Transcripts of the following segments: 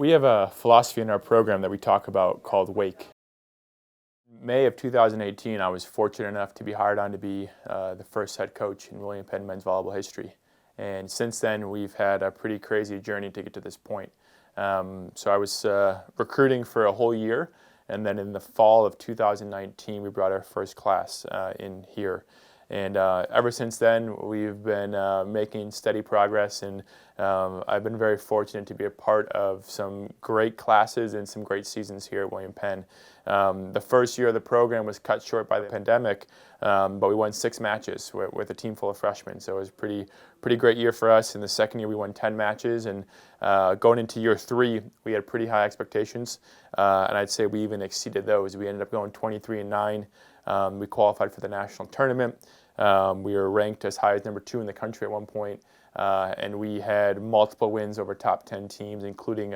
We have a philosophy in our program that we talk about called WAKE. In May of 2018, I was fortunate enough to be hired on to be the first head coach in William Penn men's volleyball history. And since then, we've had a pretty crazy journey to get to this point. So I was recruiting for a whole year, and then in the fall of 2019, we brought our first class in here. And ever since then, we've been making steady progress, and I've been very fortunate to be a part of some great classes and some great seasons here at William Penn. The first year of the program was cut short by the pandemic, but we won 6 matches with a team full of freshmen, so it was a pretty great year for us. In the second year, we won 10 matches, and going into year 3, we had pretty high expectations, and I'd say we even exceeded those. We ended up going 23-9. We qualified for the national tournament. We were ranked as high as number 2 in the country at one point, and we had multiple wins over top 10 teams, including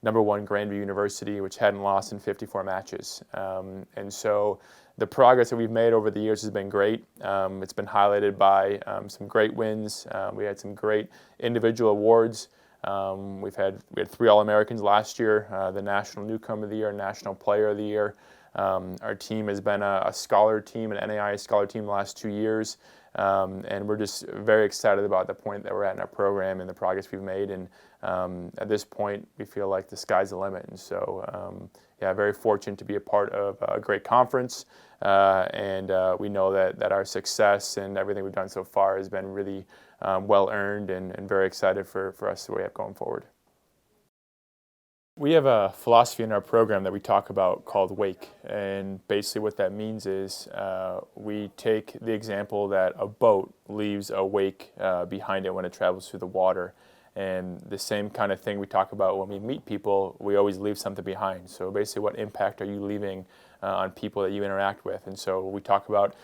number 1 Grandview University, which hadn't lost in 54 matches. And so the progress that we've made over the years has been great. It's been highlighted by some great wins. We had some great individual awards. We had 3 All-Americans last year, the National Newcomer of the Year, National Player of the Year. Our team has been a scholar team, an NAIA scholar team the last 2 years, and we're just very excited about the point that we're at in our program and the progress we've made. And at this point, we feel like the sky's the limit. And so, yeah, very fortunate to be a part of a great conference, and we know that our success and everything we've done so far has been really well earned, and very excited for us the way up going forward. We have a philosophy in our program that we talk about called WAKE, and basically what that means is we take the example that a boat leaves a wake behind it when it travels through the water, and the same kind of thing we talk about when we meet people. We always leave something behind. So basically, what impact are you leaving on people that you interact with? And so we talk about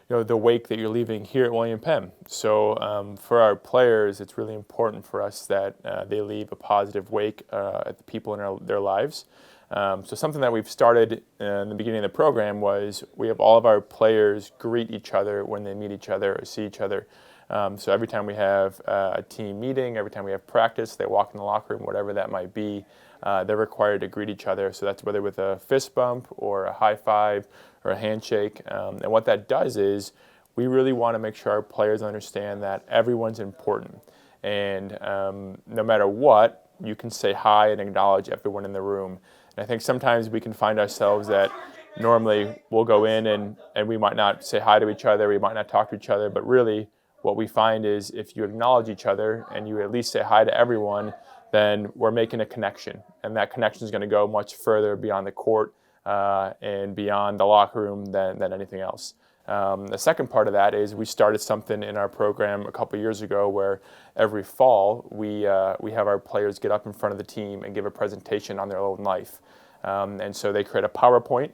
the wake that you're leaving here at William Penn. So for our players, it's really important for us that they leave a positive wake at the people in their lives. So something that we've started in the beginning of the program was we have all of our players greet each other when they meet each other or see each other. So every time we have a team meeting, every time we have practice, they walk in the locker room, whatever that might be, they're required to greet each other. So that's whether with a fist bump or a high five or a handshake. And what that does is we really want to make sure our players understand that everyone's important. And no matter what, you can say hi and acknowledge everyone in the room. And I think sometimes we can find ourselves that normally we'll go in and we might not say hi to each other, we might not talk to each other, but really what we find is if you acknowledge each other and you at least say hi to everyone, then we're making a connection. And that connection is going to go much further beyond the court and beyond the locker room than anything else. The second part of that is we started something in our program a couple years ago where every fall we have our players get up in front of the team and give a presentation on their own life. And so they create a PowerPoint,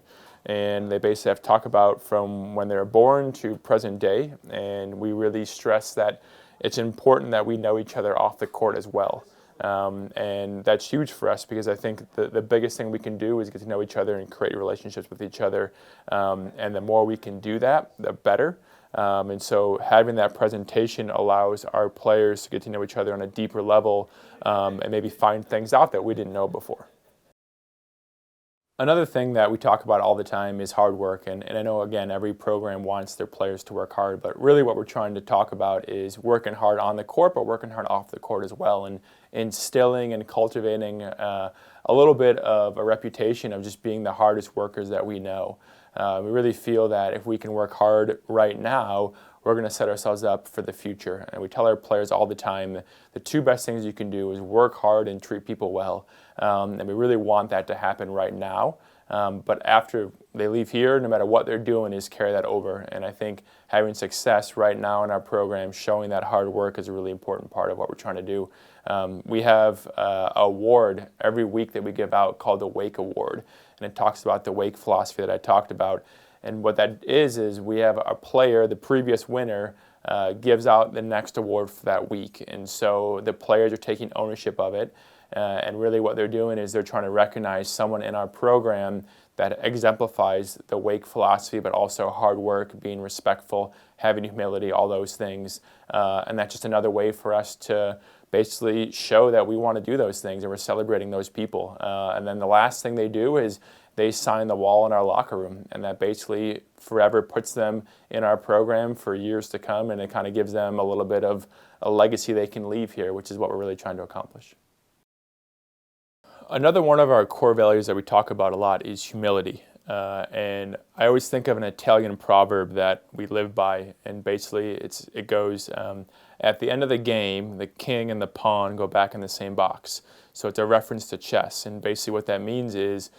and they basically have to talk about from when they were born to present day. And we really stress that it's important that we know each other off the court as well. And that's huge for us because I think the biggest thing we can do is get to know each other and create relationships with each other. And the more we can do that, the better. And so having that presentation allows our players to get to know each other on a deeper level and maybe find things out that we didn't know before. Another thing that we talk about all the time is hard work, and I know, again, every program wants their players to work hard, but really what we're trying to talk about is working hard on the court, but working hard off the court as well, and instilling and cultivating a little bit of a reputation of just being the hardest workers that we know. We really feel that if we can work hard right now, we're going to set ourselves up for the future. And we tell our players all the time the 2 best things you can do is work hard and treat people well. And we really want that to happen right now. But after they leave here, no matter what they're doing, is carry that over. And I think having success right now in our program, showing that hard work is a really important part of what we're trying to do. We have an award every week that we give out called the Wake Award. And it talks about the Wake philosophy that I talked about. And what that is we have a player, the previous winner, gives out the next award for that week. And so the players are taking ownership of it. And really what they're doing is they're trying to recognize someone in our program that exemplifies the Wake philosophy, but also hard work, being respectful, having humility, all those things. And that's just another way for us to basically show that we want to do those things and we're celebrating those people. And then the last thing they do is they sign the wall in our locker room, and that basically forever puts them in our program for years to come, and it kind of gives them a little bit of a legacy they can leave here, which is what we're really trying to accomplish. Another one of our core values that we talk about a lot is humility. And I always think of an Italian proverb that we live by, and basically it goes, at the end of the game, the king and the pawn go back in the same box. So it's a reference to chess, and basically what that means is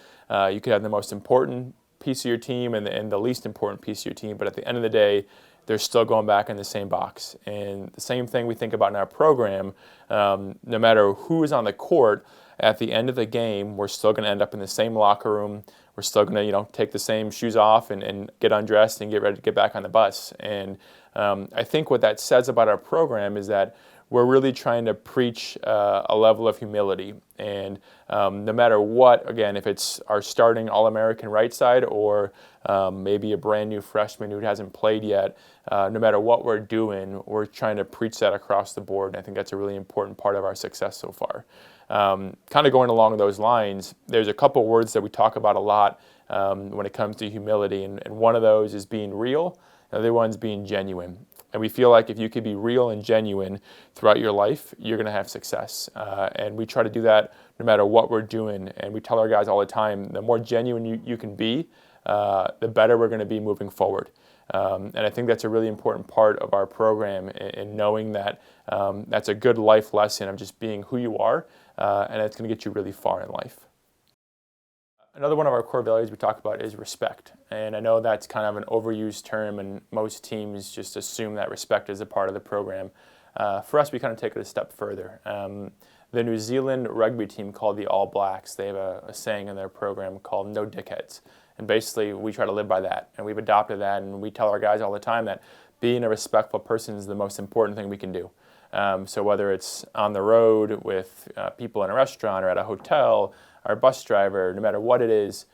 you could have the most important piece of your team and the least important piece of your team, but at the end of the day, they're still going back in the same box. And the same thing we think about in our program, no matter who is on the court, at the end of the game, we're still going to end up in the same locker room. We're still going to, take the same shoes off and get undressed and get ready to get back on the bus. And I think what that says about our program is that we're really trying to preach a level of humility. And no matter what, again, if it's our starting All-American right side or maybe a brand new freshman who hasn't played yet, no matter what we're doing, we're trying to preach that across the board. And I think that's a really important part of our success so far. Kind of going along those lines, there's a couple words that we talk about a lot when it comes to humility, and one of those is being real, the other one's being genuine. And we feel like if you could be real and genuine throughout your life, you're going to have success. And we try to do that no matter what we're doing. And we tell our guys all the time, the more genuine you can be, the better we're going to be moving forward. And I think that's a really important part of our program, in knowing that that's a good life lesson of just being who you are, and it's going to get you really far in life. Another one of our core values we talk about is respect. And I know that's kind of an overused term, and most teams just assume that respect is a part of the program. For us, we kind of take it a step further. The New Zealand rugby team called the All Blacks, they have a saying in their program called "No dickheads." And basically, we try to live by that. And we've adopted that, and we tell our guys all the time that being a respectful person is the most important thing we can do. So whether it's on the road with people in a restaurant or at a hotel, our bus driver, no matter what it is,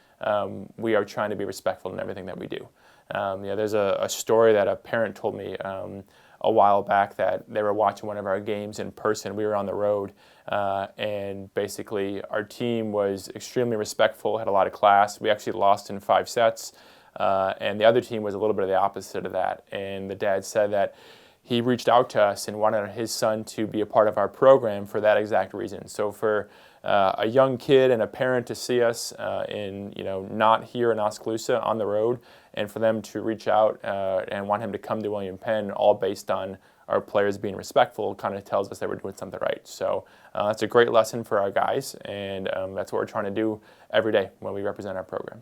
we are trying to be respectful in everything that we do. There's a story that a parent told me a while back that they were watching one of our games in person. We were on the road, and basically our team was extremely respectful, had a lot of class. We actually lost in 5 sets, and the other team was a little bit of the opposite of that. And the dad said that he reached out to us and wanted his son to be a part of our program for that exact reason. So for a young kid and a parent to see us not here in Oskaloosa on the road, and for them to reach out and want him to come to William Penn, all based on our players being respectful, kind of tells us that we're doing something right. So that's a great lesson for our guys, and that's what we're trying to do every day when we represent our program.